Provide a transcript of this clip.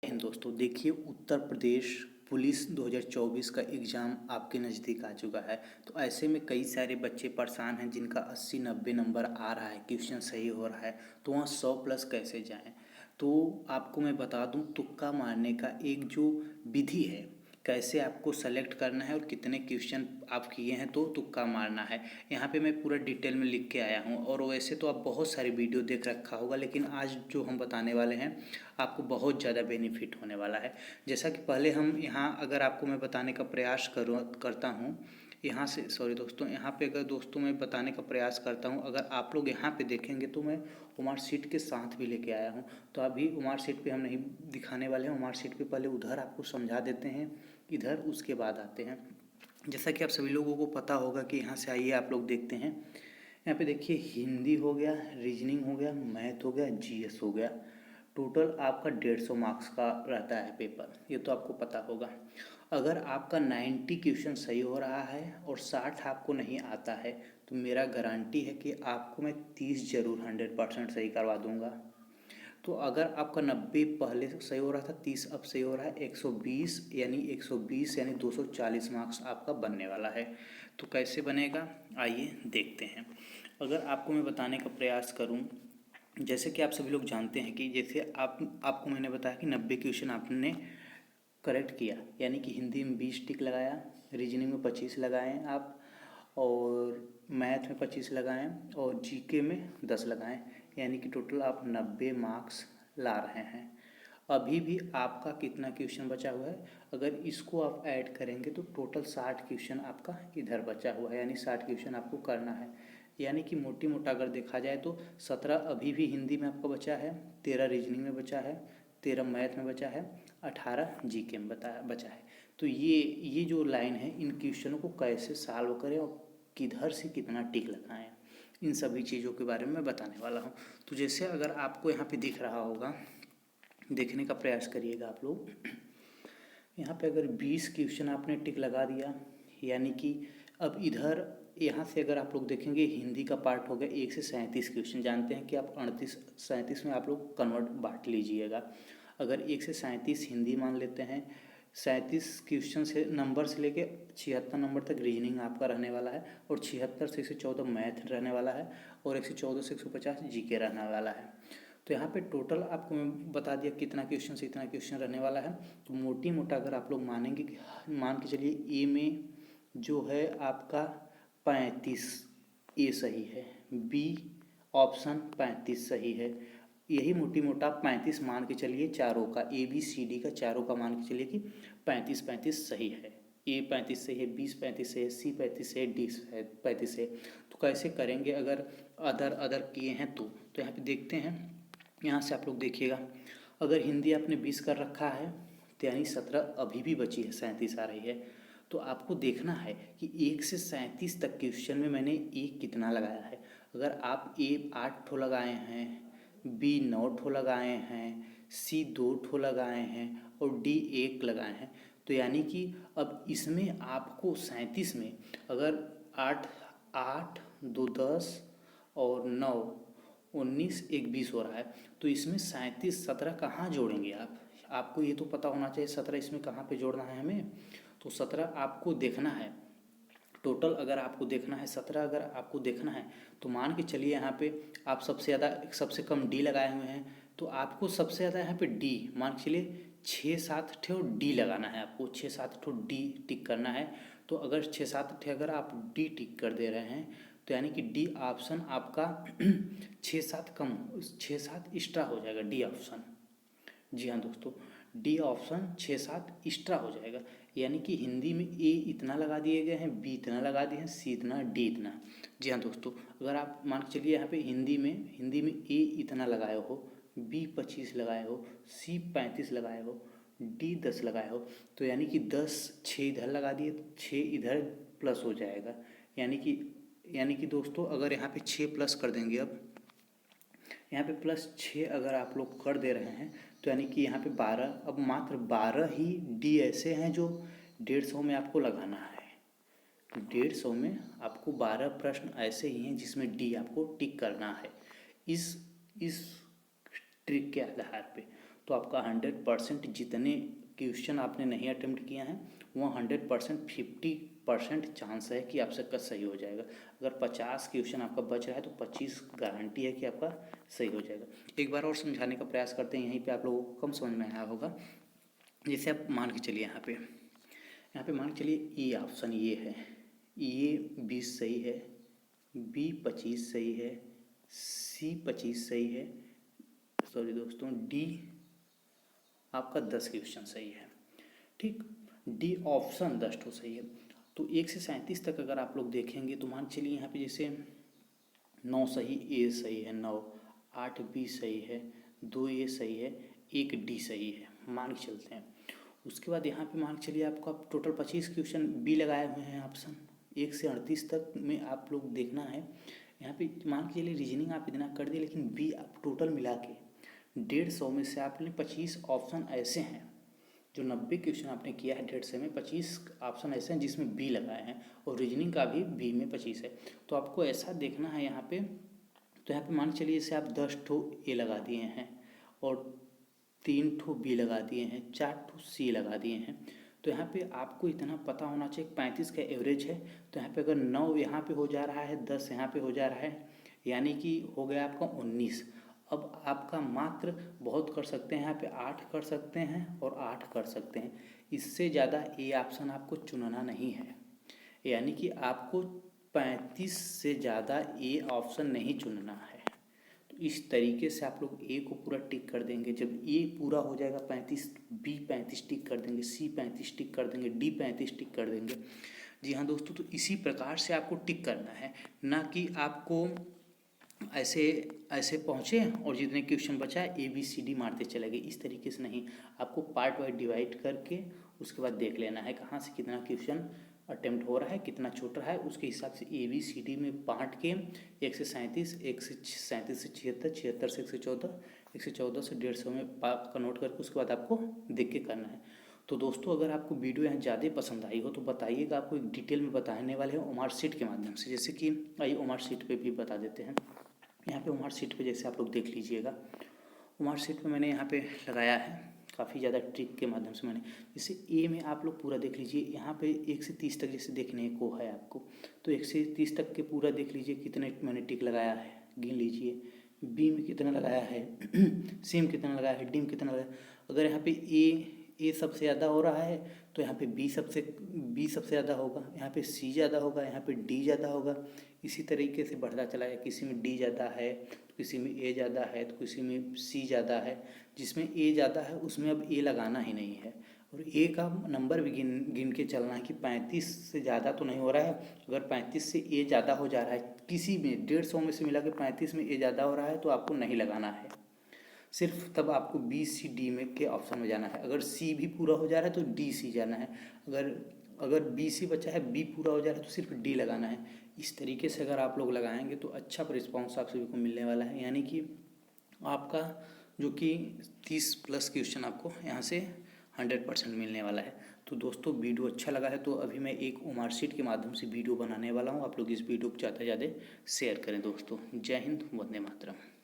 हिंद दोस्तों, देखिए उत्तर प्रदेश पुलिस 2024 का एग्ज़ाम आपके नज़दीक आ चुका है। तो ऐसे में कई सारे बच्चे परेशान हैं जिनका 80-90 नंबर आ रहा है, क्वेश्चन सही हो रहा है, तो वहाँ 100 प्लस कैसे जाएं। तो आपको मैं बता दूं, तुक्का मारने का एक जो विधि है, कैसे आपको सेलेक्ट करना है और कितने क्वेश्चन आप किए हैं तो तुक्का मारना है। यहाँ पे मैं पूरा डिटेल में लिख के आया हूँ। और वैसे तो आप बहुत सारी वीडियो देख रखा होगा, लेकिन आज जो हम बताने वाले हैं आपको बहुत ज़्यादा बेनिफिट होने वाला है। जैसा कि पहले हम यहाँ अगर आपको मैं बताने का प्रयास करता हूँ, यहाँ से सॉरी दोस्तों, यहाँ पे अगर दोस्तों मैं बताने का प्रयास करता हूँ, अगर आप लोग यहाँ पे देखेंगे तो मैं उमार सीट के साथ भी लेके आया हूँ। तो अभी उमार सीट पे हम नहीं दिखाने वाले हैं, उमार सीट पे पहले उधर आपको समझा देते हैं, इधर उसके बाद आते हैं। जैसा कि आप सभी लोगों को पता होगा कि यहाँ से आइए आप लोग देखते हैं। यहाँ पे देखिए, हिंदी हो गया, रीजनिंग हो गया, मैथ हो गया, जीएस हो गया। टोटल आपका 150 मार्क्स का रहता है पेपर, ये तो आपको पता होगा। अगर आपका 90 क्वेश्चन सही हो रहा है और 60 आपको नहीं आता है, तो मेरा गारंटी है कि आपको मैं 30 जरूर 100% सही करवा दूंगा। तो अगर आपका 90 पहले से सही हो रहा था, 30 अब सही हो रहा है, 120 यानी 240 मार्क्स आपका बनने वाला है। तो कैसे बनेगा, आइए देखते हैं। अगर आपको मैं बताने का प्रयास करूं, जैसे कि आप सभी लोग जानते हैं कि जैसे आपको मैंने बताया कि 90 क्वेश्चन आपने करेक्ट किया, यानी कि हिंदी में 20 टिक लगाया, रीजनिंग में 25 लगाएं आप, और मैथ में 25 लगाएं, और जीके में 10 लगाएं, यानी कि टोटल आप 90 मार्क्स ला रहे हैं। अभी भी आपका कितना क्वेश्चन बचा हुआ है, अगर इसको आप ऐड करेंगे तो टोटल 60 क्वेश्चन आपका इधर बचा हुआ है, यानी 60 क्वेश्चन आपको करना है। यानी कि मोटी मोटा अगर देखा जाए तो 17 अभी भी हिंदी में आपका बचा है, 13 रीजनिंग में बचा है, 13 मैथ में बचा है, 18 जीके में बचा है। तो ये जो लाइन है, इन क्वेश्चनों को कैसे सॉल्व करें और किधर से कितना टिक लगाएं, इन सभी चीज़ों के बारे में मैं बताने वाला हूँ। तो जैसे अगर आपको यहाँ पे दिख रहा होगा, देखने का प्रयास करिएगा आप लोग। यहाँ पे अगर 20 क्वेश्चन आपने टिक लगा दिया, यानी कि अब इधर यहाँ से अगर आप लोग देखेंगे, हिंदी का पार्ट हो गया 1 से 37 क्वेश्चन। जानते हैं कि आप 38 में आप लोग कन्वर्ट बांट लीजिएगा। अगर 1 से 37 हिंदी मान लेते हैं, 37 क्वेश्चन से नंबर से लेके 76 नंबर तक रीजनिंग आपका रहने वाला है, और 76 से 114 मैथ रहने वाला है, और 114 से 150 जीके रहने वाला है। तो यहाँ पे टोटल आपको मैं बता दिया कितना क्वेश्चन से इतना क्वेश्चन रहने वाला है। तो मोटी मोटा अगर आप लोग मानेंगे कि मान के चलिए ए में जो है आपका 35 ए सही है, बी ऑप्शन 35 सही है, यही मोटी मोटा 35 मान के चलिए, चारों का ए बी सी डी का चारों का मान के चलिए कि 35 सही है। ए 35 सही है, बी 35 सही है, सी 35 सही है, डी 35 सही है। तो कैसे करेंगे अगर अदर अदर किए हैं तो यहाँ पे देखते हैं। यहाँ से आप लोग देखिएगा, अगर हिंदी आपने 20 कर रखा है तो यानी 17 अभी भी बची है, 37 आ रही है। तो आपको देखना है कि 1 से 37 तक क्वेश्चन में मैंने ए कितना लगाया है। अगर आप ए 8 ठो लगाए हैं, बी 9 ठो लगाए हैं, सी 2 ठो लगाए हैं, और डी 1 लगाए हैं, तो यानी कि अब इसमें आपको 37 में अगर 8 8 2 10 और 9 19 1 20 हो रहा है, तो इसमें 37 17 कहाँ जोड़ेंगे आप? आपको ये तो पता होना चाहिए 17 इसमें कहाँ पे जोड़ना है हमें। तो 17 आपको देखना है टोटल। अगर आपको देखना है 17, अगर आपको देखना है तो मान के चलिए यहाँ पे आप सबसे ज़्यादा सबसे कम डी लगाए हुए हैं, तो आपको सबसे ज़्यादा यहाँ पे डी मान के चलिए 6-7 ठो डी लगाना है, आपको 6-7 ठो डी टिक करना है। तो अगर 6-7 ठे अगर आप डी टिक कर दे रहे हैं, तो यानी कि डी ऑप्शन आपका 6-7 कम 6-7 एक्स्ट्रा हो जाएगा डी ऑप्शन। जी हाँ दोस्तों, डी ऑप्शन 6-7 एक्स्ट्रा हो जाएगा, यानी कि हिंदी में ए इतना लगा दिए गए हैं, बी इतना लगा दिए हैं, सी इतना, डी इतना। जी हाँ दोस्तों, अगर आप मान के चलिए यहाँ पे हिंदी में ए इतना लगाए हो, बी 25 लगाए हो, सी 35 लगाए हो, डी 10 लगाए हो, तो यानी कि 10 6 इधर लगा दिए, 6 इधर प्लस हो जाएगा। यानी कि दोस्तों अगर यहाँ पे 6 प्लस कर देंगे, अब यहाँ पे +6 अगर आप लोग कर दे रहे हैं, तो यानी कि यहाँ पे 12, अब मात्र 12 ही डी ऐसे हैं जो 150 में आपको लगाना है। 150 में आपको 12 प्रश्न ऐसे ही हैं जिसमें डी आपको टिक करना है, इस ट्रिक के आधार पे। तो आपका 100% जितने क्वेश्चन आपने नहीं अटेम्प्ट किया है वहाँ 100% 50% चांस है कि आपका सही हो जाएगा। अगर 50 क्वेश्चन आपका बच रहा है तो 25 गारंटी है कि आपका सही हो जाएगा। एक बार और समझाने का प्रयास करते हैं, यहीं पे आप लोगों को कम समझ में आया होगा। जैसे आप मान के चलिए यहाँ पे मान के चलिए ए ऑप्शन ये है, ए 20 सही है, बी 25 सही है, सी 25 सही है, सॉरी दोस्तों, डी आपका 10 क्वेश्चन सही है। ठीक, डी ऑप्शन 10 तो सही है। तो 1 से 37 तक अगर आप लोग देखेंगे तो मान चलिए यहाँ पे जैसे 9 सही, ए सही है 9, 8 बी सही है, 2 ए सही है, 1 डी सही है, मान के चलते हैं। उसके बाद यहाँ पे मान के चलिए आपको आप टोटल 25 क्वेश्चन बी लगाए हुए हैं ऑप्शन 1 से 38 तक में आप लोग देखना है। यहाँ पे मान के चलिए रीजनिंग आप इतना कर दिए, लेकिन बी आप टोटल मिला के 150 में से आपने 25 ऑप्शन ऐसे हैं, जो 90 क्वेश्चन आपने किया है 150 में 25 ऑप्शन ऐसे हैं जिसमें बी लगाए हैं, और रीजनिंग का भी बी में 25 है। तो आपको ऐसा देखना है यहाँ पे। तो यहाँ पे मान के चलिए जैसे आप 10 ठो ए लगा दिए हैं और 3 ठो बी लगा दिए हैं, 4 ठो सी लगा दिए हैं, तो यहाँ पे आपको इतना पता होना चाहिए 35 का एवरेज है। तो यहाँ पे अगर 9 यहाँ पे हो जा रहा है, 10 यहाँ पे हो जा रहा है, यानी कि हो गया आपका 19। अब आपका मात्र बहुत कर सकते हैं, यहाँ पे 8 कर सकते हैं और 8 कर सकते हैं, इससे ज़्यादा ए ऑप्शन आपको चुनना नहीं है। यानी कि आपको 35 से ज़्यादा ए ऑप्शन नहीं चुनना है। तो इस तरीके से आप लोग ए को पूरा टिक कर देंगे। जब ए पूरा हो जाएगा 35, बी 35 टिक कर देंगे, सी 35 टिक कर देंगे, डी 35 टिक कर देंगे। जी हाँ दोस्तों, तो इसी प्रकार से आपको टिक करना है, ना कि आपको ऐसे ऐसे पहुँचे और जितने क्वेश्चन बचा है ए बी सी डी मारते चले गए, इस तरीके से नहीं। आपको पार्ट वाइज डिवाइड करके उसके बाद देख लेना है कहाँ से कितना क्वेश्चन अटेम्प्ट हो रहा है, कितना छूट रहा है, उसके हिसाब से ए बी सी डी में बांट के 1 से 37, 1 से 37 से 76, 76 से 114, 114 से 150 में कन्वर्ट करके उसके बाद आपको देख के करना है। तो दोस्तों, अगर आपको वीडियो यहाँ ज़्यादा पसंद आई हो तो बताइएगा, आपको एक डिटेल में बताने वाले हैं ओमार शीट के माध्यम से। जैसे कि आइए ओमार शीट पे भी बता देते हैं। यहाँ पे ओमार शीट पे जैसे आप लोग देख लीजिएगा, ओमार शीट पे मैंने यहाँ पे लगाया है काफ़ी ज़्यादा ट्रिक के माध्यम से मैंने। जैसे ए में आप लोग पूरा देख लीजिए, यहाँ पे 1 से 30 तक जैसे देखने को है आपको, तो 1 से 30 तक के पूरा देख लीजिए कितने मैंने टिक लगाया है, गिन लीजिए। बी में कितना लगाया है, सी में कितना लगाया है, डी में कितना लगाया है। अगर यहाँ पे ए सबसे ज़्यादा हो रहा है तो यहाँ पे बी सबसे ज़्यादा होगा, यहाँ पे सी ज़्यादा होगा, यहाँ पे डी ज़्यादा होगा। इसी तरीके से बढ़ता चला है, किसी में डी ज़्यादा है तो किसी में ए ज़्यादा है तो किसी में सी ज़्यादा है। जिसमें ए ज़्यादा है उसमें अब ए लगाना ही नहीं है, और ए का नंबर भी गिन के चलना है कि 35 से ज़्यादा तो नहीं हो रहा है। अगर 35 से ए ज़्यादा हो जा रहा है, किसी में 150 में से मिला के 35 में ए ज़्यादा हो रहा है, तो आपको नहीं लगाना है। सिर्फ तब आपको बी सी डी में के ऑप्शन में जाना है। अगर सी भी पूरा हो जा रहा है तो डी सी जाना है, अगर बी सी बचा है, बी पूरा हो जा रहा है तो सिर्फ डी लगाना है। इस तरीके से अगर आप लोग लगाएंगे तो अच्छा रिस्पॉन्स आप सभी को मिलने वाला है। यानी कि आपका जो कि 30+ क्वेश्चन आपको यहाँ से 100% मिलने वाला है। तो दोस्तों, वीडियो अच्छा लगा है तो अभी मैं एक ओमार शीट के माध्यम से वीडियो बनाने वाला हूँ। आप लोग इस वीडियो को ज़्यादा से ज़्यादा शेयर करें दोस्तों। जय हिंद, वंदे मातरम।